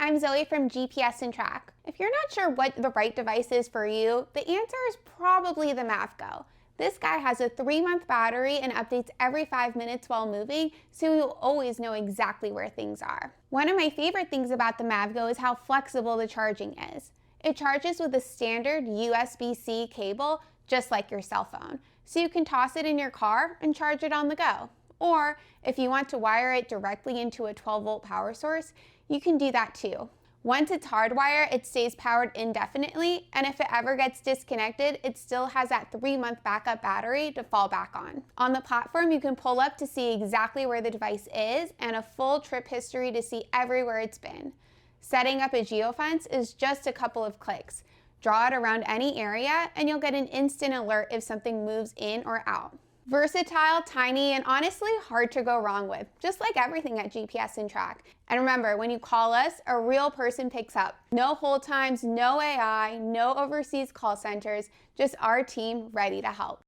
I'm Zoe from GPS and Track. If you're not sure what the right device is for you, the answer is probably the MavGo. This guy has a 3-month battery and updates every 5 minutes while moving, so you'll always know exactly where things are. One of my favorite things about the MavGo is how flexible the charging is. It charges with a standard USB-C cable, just like your cell phone, so you can toss it in your car and charge it on the go. Or if you want to wire it directly into a 12-volt power source, you can do that too. Once it's hardwired, it stays powered indefinitely, and if it ever gets disconnected, it still has that 3-month backup battery to fall back on. On the platform, you can pull up to see exactly where the device is and a full trip history to see everywhere it's been. Setting up a geofence is just a couple of clicks. Draw it around any area, and you'll get an instant alert if something moves in or out. Versatile, tiny, and honestly hard to go wrong with, just like everything at GPS and Track. And remember, when you call us, a real person picks up. No hold times, no AI, no overseas call centers, just our team ready to help.